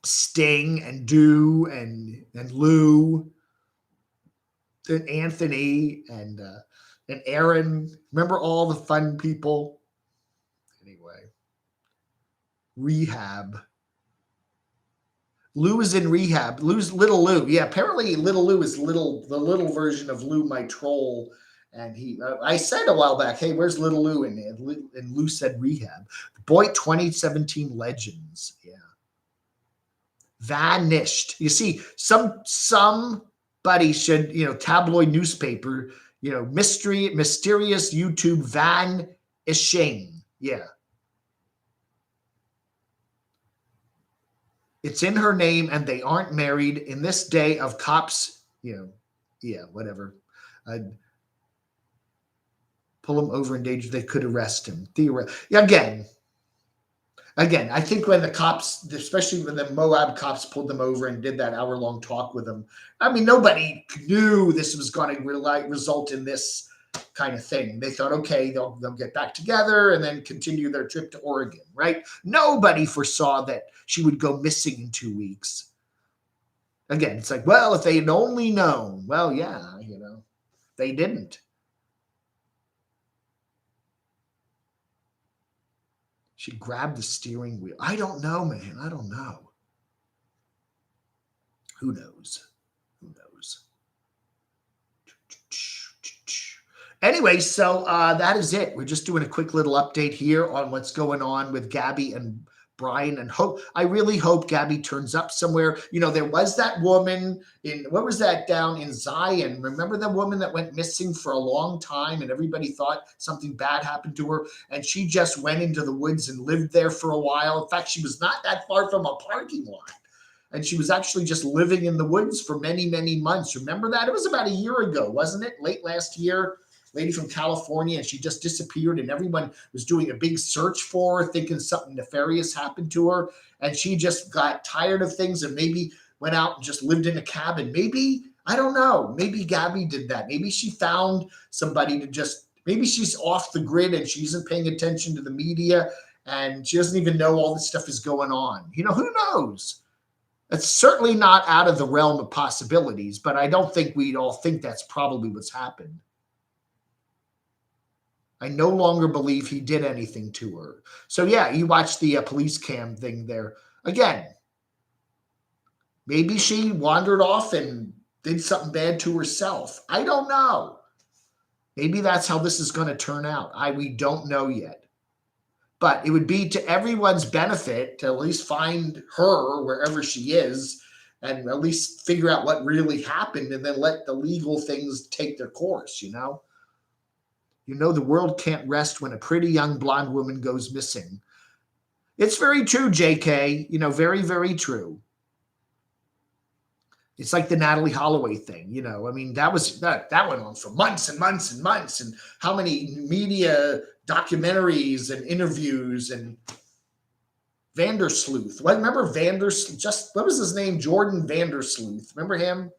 Sting and Do and Lou and Anthony and Aaron. Remember all the fun people? Anyway, rehab. Lou is in rehab. Lou's little Lou. Yeah, apparently little Lou is the little version of Lou, my troll. And I said a while back, hey, where's little Lou? And Lou said rehab. Boy, 2017 legends. Yeah. Vanished. You see, somebody should, tabloid newspaper, mysterious YouTube vanishing. Yeah. It's in her name and they aren't married in this day of cops, yeah, whatever. I'd pull him over in danger. They could arrest him. Again, I think when the cops, especially when the Moab cops pulled them over and did that hour-long talk with them, I mean, nobody knew this was going to result in this kind of thing. They thought, okay, they'll get back together and then continue their trip to Oregon, right? Nobody foresaw that she would go missing in 2 weeks. Again, it's like, well, if they had only known. Well, yeah, they didn't. She grabbed the steering wheel. I don't know, man. I don't know. Who knows? Who knows? Anyway, so that is it. We're just doing a quick little update here on what's going on with Gabby and Brian, and I really hope Gabby turns up somewhere. There was that woman what was that down in Zion? Remember the woman that went missing for a long time and everybody thought something bad happened to her, and she just went into the woods and lived there for a while. In fact, she was not that far from a parking lot. And she was actually just living in the woods for many, many months. Remember that? It was about a year ago, wasn't it? Late last year. Lady from California, and she just disappeared, and everyone was doing a big search for her, thinking something nefarious happened to her, and she just got tired of things and maybe went out and just lived in a cabin. Maybe, I don't know, maybe Gabby did that. Maybe she found somebody maybe she's off the grid and she isn't paying attention to the media and she doesn't even know all this stuff is going on. Who knows? It's certainly not out of the realm of possibilities, but I don't think we'd all think that's probably what's happened. I no longer believe he did anything to her. So, yeah, you watch the police cam thing there. Again, maybe she wandered off and did something bad to herself. I don't know. Maybe that's how this is going to turn out. We don't know yet. But it would be to everyone's benefit to at least find her wherever she is and at least figure out what really happened and then let the legal things take their course, the world can't rest when a pretty young blonde woman goes missing. It's very true, JK. Very, very true. It's like the Natalie Holloway thing. I mean, that went on for months and months and months. And how many media documentaries and interviews and Vandersloot. Remember Vandersloot? What was his name? Jordan Vandersloot. Remember him?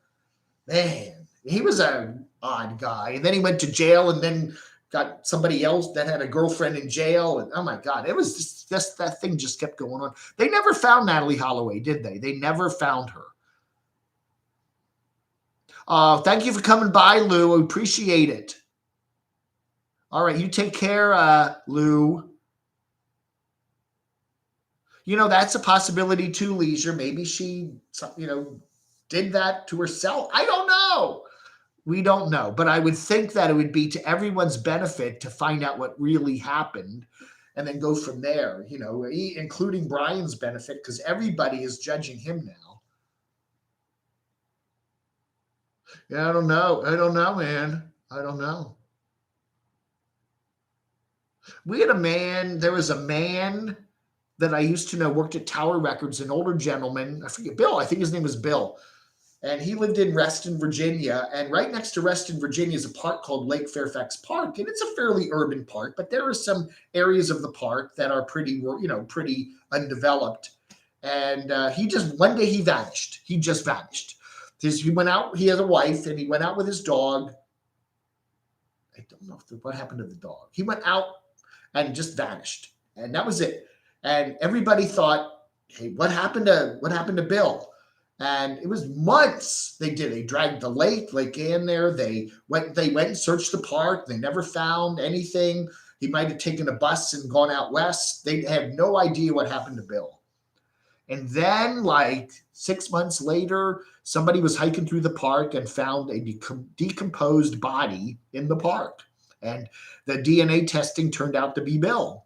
Man, he was an odd guy. And then he went to jail and then got somebody else that had a girlfriend in jail. And oh my God, it was just that thing just kept going on. They never found Natalie Holloway, did they? They never found her. Thank you for coming by, Lou. I appreciate it. All right, you take care, Lou. That's a possibility too, Leisure. Maybe she, did that to herself. I don't know. We don't know, but I would think that it would be to everyone's benefit to find out what really happened and then go from there, including Brian's benefit, because everybody is judging him now. Yeah, I don't know. Man. I don't know. There was a man that I used to know, worked at Tower Records, an older gentleman. I forget, Bill. I think his name was Bill. And he lived in Reston, Virginia. And right next to Reston, Virginia is a park called Lake Fairfax Park. And it's a fairly urban park, but there are some areas of the park that are pretty undeveloped. And one day he vanished. He just vanished. He went out, he has a wife, and he went out with his dog. I don't know what happened to the dog. He went out and just vanished. And that was it. And everybody thought, hey, what happened to Bill? And it was months they did. They dragged the Lake Ann there. They went and searched the park. They never found anything. He might have taken a bus and gone out west. They had no idea what happened to Bill. And then, like 6 months later, somebody was hiking through the park and found a decomposed body in the park. And the DNA testing turned out to be Bill.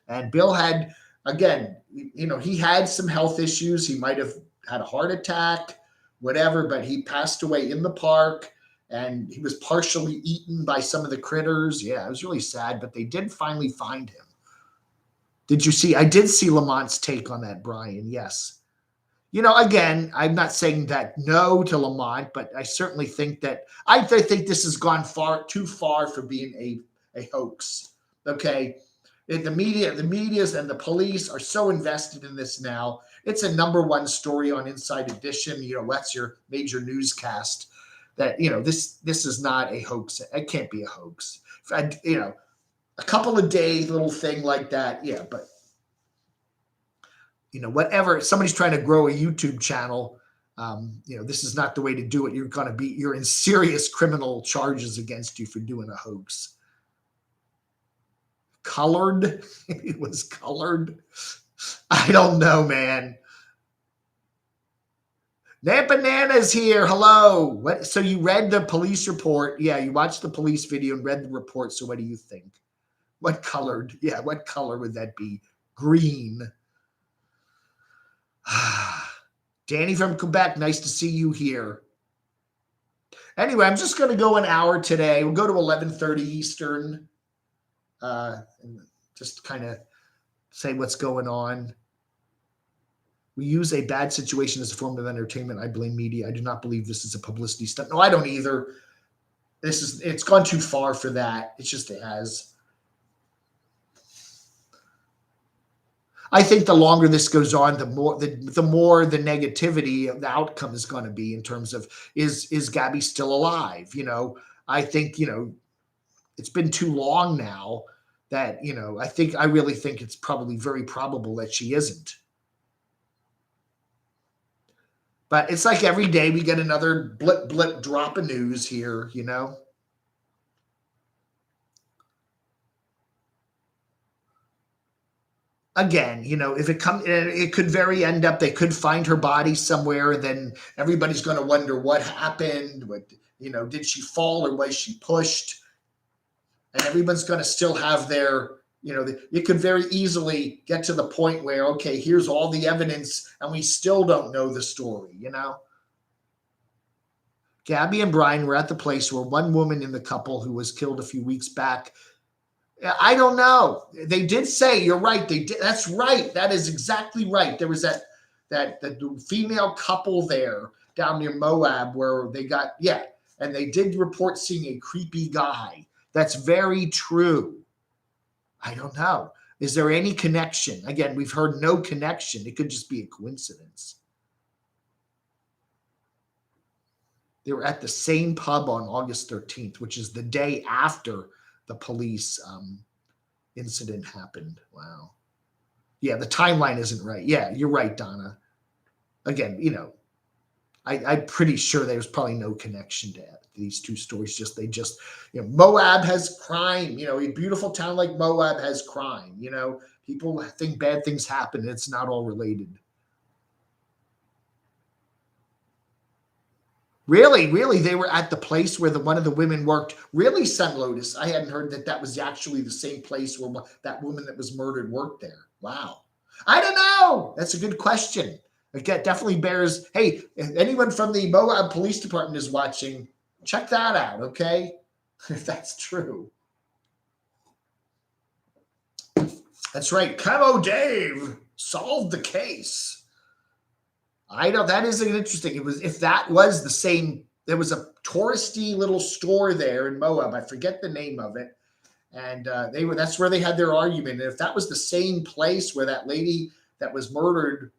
And Bill had, again, he had some health issues. He might have had a heart attack, whatever, but he passed away in the park, and he was partially eaten by some of the critters. Yeah, it was really sad, but they did finally find him. Did you see? I did see Lamont's take on that, Brian. Yes. Again, I'm not saying that no to Lamont, but I certainly think that I think this has gone too far for being a hoax. Okay. The media and the police are so invested in this now. It's a #1 story on Inside Edition. That's your major newscast. That this is not a hoax. It can't be a hoax. A couple of days, little thing like that, yeah. But whatever. If somebody's trying to grow a YouTube channel, this is not the way to do it. You're in serious criminal charges against you for doing a hoax. Colored. It was colored. I don't know, man. Nat Banana's here. Hello. What? So you read the police report? Yeah, you watched the police video and read the report. So what do you think? What colored? Yeah, what color would that be? Green. Danny from Quebec. Nice to see you here. Anyway, I'm just going to go an hour today. We'll go to 11:30 Eastern. And just kind of say what's going on. We use a bad situation as a form of entertainment. I blame media. I do not believe this is a publicity stunt. No, I don't either. It's gone too far for that. It has. I think the longer this goes on, the more the negativity, the outcome is going to be in terms of is Gabby still alive? I think it's been too long now that I really think it's probably very probable that she isn't. But it's like every day we get another blip drop of news here. Again, if it could very end up, they could find her body somewhere, and then everybody's going to wonder what happened. Did she fall or was she pushed? And everyone's going to still have their, it could very easily get to the point where, okay, here's all the evidence, and we still don't know the story, Gabby and Brian were at the place where one woman in the couple who was killed a few weeks back. I don't know. They did say, you're right. They did. That's right. That is exactly right. There was that the female couple there down near Moab where they got, and they did report seeing a creepy guy. That's very true. I don't know. Is there any connection? Again, we've heard no connection. It could just be a coincidence. They were at the same pub on August 13th, which is the day after the police incident happened. Wow. Yeah, the timeline isn't right. Yeah, you're right, Donna. Again, I'm pretty sure there's probably no connection to these two stories. Moab has crime. A beautiful town like Moab has crime. People think bad things happen. It's not all related. Really, they were at the place where one of the women worked. Really, Sun Lotus. I hadn't heard that was actually the same place where that woman that was murdered worked there. Wow. I don't know. That's a good question. Again, definitely bears. Hey, if anyone from the Moab Police Department is watching, check that out, okay? If that's true. That's right. Camo Dave solved the case. I know that is interesting. If that was the same, there was a touristy little store there in Moab. I forget the name of it. And that's where they had their argument. And if that was the same place where that lady that was murdered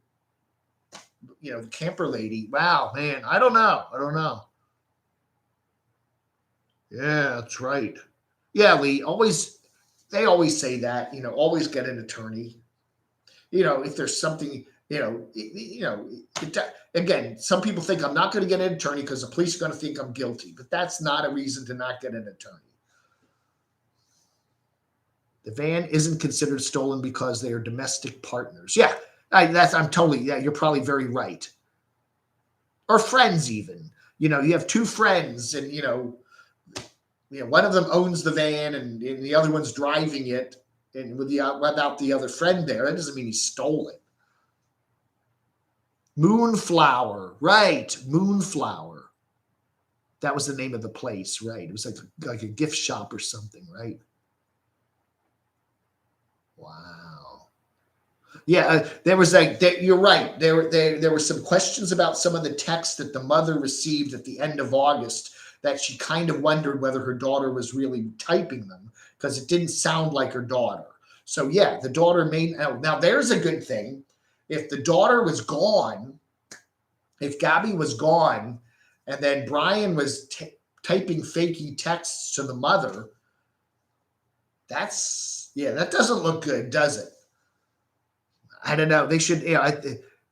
the camper lady. Wow, man, I don't know. I don't know. Yeah, that's right. Yeah, Lee, they always say that, always get an attorney. If there's something, it, again, some people think I'm not going to get an attorney because the police are going to think I'm guilty, but that's not a reason to not get an attorney. The van isn't considered stolen because they are domestic partners. Yeah, I'm totally, yeah, you're probably very right. Or friends even. You have two friends and, one of them owns the van and the other one's driving it and without the other friend there. That doesn't mean he stole it. Moonflower, right? Moonflower. That was the name of the place, right? It was like a gift shop or something, right? Wow. Yeah, there was you're right. There were some questions about some of the texts that the mother received at the end of August that she kind of wondered whether her daughter was really typing them because it didn't sound like her daughter. So yeah, the daughter may now there's a good thing. If the daughter was gone, if Gabby was gone, and then Brian was typing fakey texts to the mother, that doesn't look good, does it? I don't know. They should,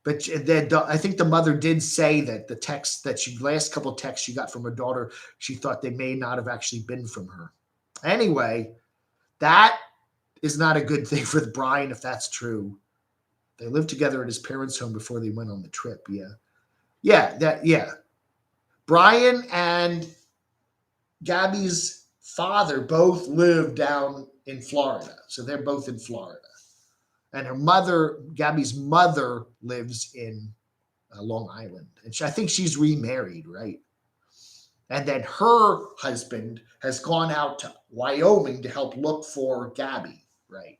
but I think the mother did say that the text that last couple of texts she got from her daughter, she thought they may not have actually been from her. Anyway, that is not a good thing for Brian if that's true. They lived together at his parents' home before they went on the trip. Yeah. Brian and Gabby's father both live down in Florida. So they're both in Florida. And Gabby's mother, lives in Long Island. And I think she's remarried, right? And then her husband has gone out to Wyoming to help look for Gabby, right?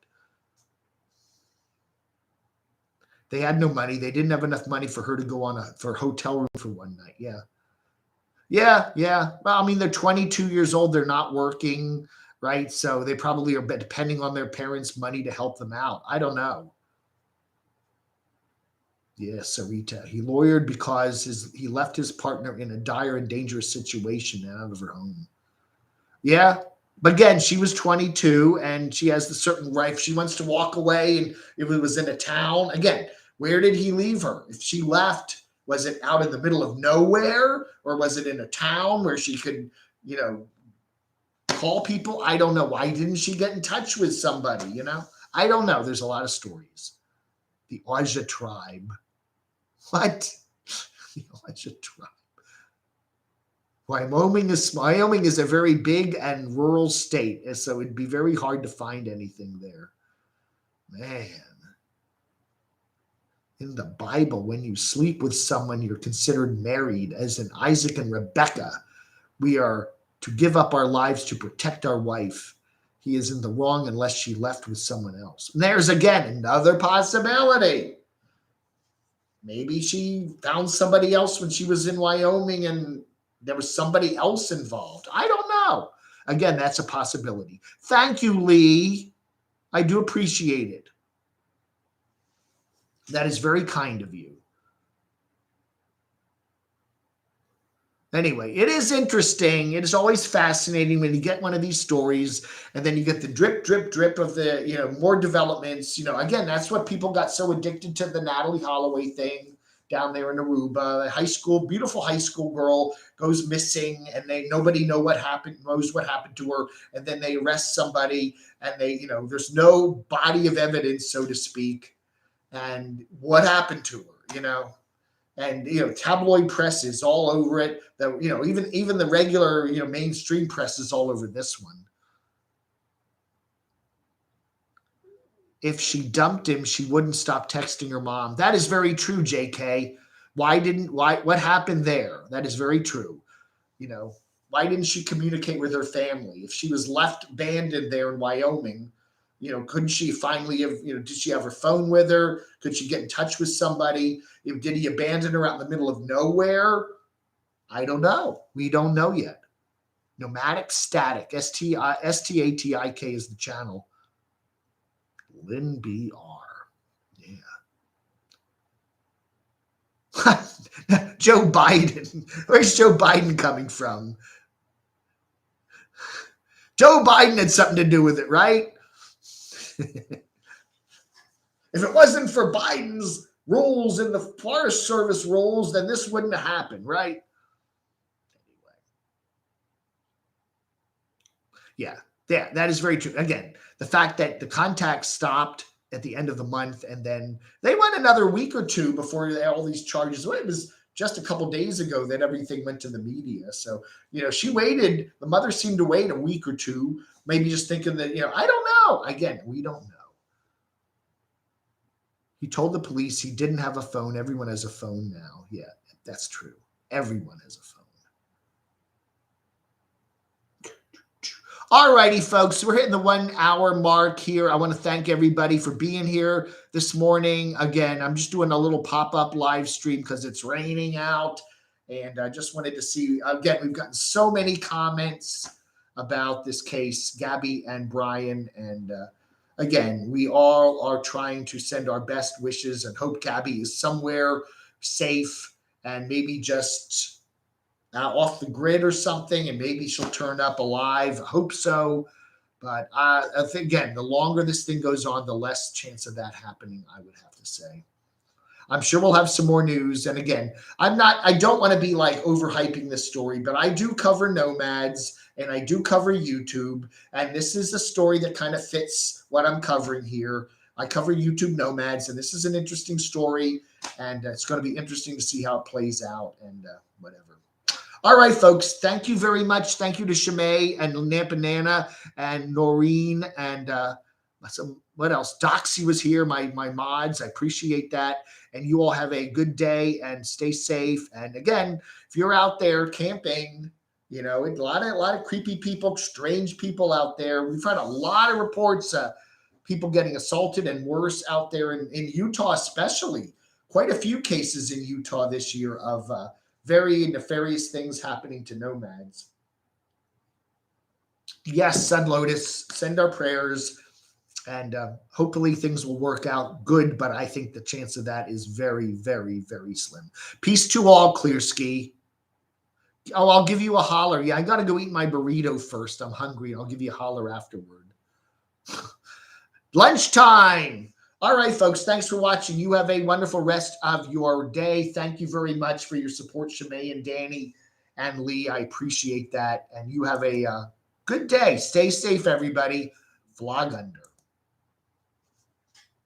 They had no money. They didn't have enough money for her to go for a hotel room for one night. Yeah. Yeah. Well, I mean, they're 22 years old. They're not working, right? So they probably are depending on their parents' money to help them out. I don't know. Yeah, Sarita. He lawyered because he left his partner in a dire and dangerous situation out of her home. Yeah. But again, she was 22 and she has the certain right. If she wants to walk away and if it was in a town, again, where did he leave her? If she left, was it out in the middle of nowhere or was it in a town where she could, call people? I don't know. Why didn't she get in touch with somebody? I don't know. There's a lot of stories. The Aja tribe. What? The Aja tribe. Wyoming is a very big and rural state, so it'd be very hard to find anything there. Man. In the Bible, when you sleep with someone, you're considered married. As in Isaac and Rebekah, we are to give up our lives to protect our wife. He is in the wrong unless she left with someone else. And there's again another possibility. Maybe she found somebody else when she was in Wyoming and there was somebody else involved. I don't know. Again, that's a possibility. Thank you, Lee. I do appreciate it. That is very kind of you. Anyway, it is interesting. It is always fascinating when you get one of these stories and then you get the drip, drip, drip of the, more developments. Again, that's what people got so addicted to the Natalie Holloway thing down there in Aruba. Beautiful high school girl goes missing and nobody knows what happened to her. And then they arrest somebody and there's no body of evidence, so to speak. And what happened to her, and tabloid press is all over it. That even the regular mainstream press is all over this one. If she dumped him, she wouldn't stop texting her mom. That is very true, JK. What happened there? That is very true. Why didn't she communicate with her family? If she was left abandoned there in Wyoming, couldn't she finally have, did she have her phone with her? Could she get in touch with somebody? Did he abandon her out in the middle of nowhere? I don't know. We don't know yet. Nomadic Static, STATIK is the channel. Lynn BR. Yeah. Joe Biden. Where's Joe Biden coming from? Joe Biden had something to do with it, right? If it wasn't for Biden's rules and the Forest Service rules, then this wouldn't have happened, right? Anyway. Yeah, that is very true. Again, the fact that the contact stopped at the end of the month and then they went another week or two before all these charges. Well, it was just a couple days ago that everything went to the media. So, she waited. The mother seemed to wait a week or two, maybe just thinking that, I don't know. Again, we don't know. He told the police he didn't have a phone. Everyone has a phone now. Yeah, that's true. Everyone has a phone. All righty, folks. We're hitting the 1 hour mark here. I want to thank everybody for being here this morning. Again, I'm just doing a little pop-up live stream because it's raining out. And I just wanted to see, again, we've gotten so many comments about this case, Gabby and Brian. And again, we all are trying to send our best wishes and hope Gabby is somewhere safe and maybe just off the grid or something, and maybe she'll turn up alive. I hope so. But I think, again, the longer this thing goes on, the less chance of that happening, I would have to say. I'm sure we'll have some more news. And again, I don't want to be like overhyping this story, but I do cover nomads and I do cover YouTube. And this is a story that kind of fits what I'm covering here. I cover YouTube nomads, and this is an interesting story. And it's going to be interesting to see how it plays out and whatever. All right, folks. Thank you very much. Thank you to Shimei and Nampanana and Noreen and what else? Doxy was here, my mods. I appreciate that. And you all have a good day and stay safe. And again, if you're out there camping, a lot of creepy people, strange people out there. We've had a lot of reports, people getting assaulted and worse out there in Utah, especially. Quite a few cases in Utah this year of very nefarious things happening to nomads. Yes, Sun Lotus, send our prayers, and hopefully things will work out good, but I think the chance of that is very, very, very slim. Peace to all, Clear Ski. Oh, I'll give you a holler. Yeah, I got to go eat my burrito first. I'm hungry. I'll give you a holler afterward. Lunchtime. All right, folks, thanks for watching. You have a wonderful rest of your day. Thank you very much for your support, Shimei and Danny and Lee. I appreciate that. And you have a good day. Stay safe, everybody. Vlog under.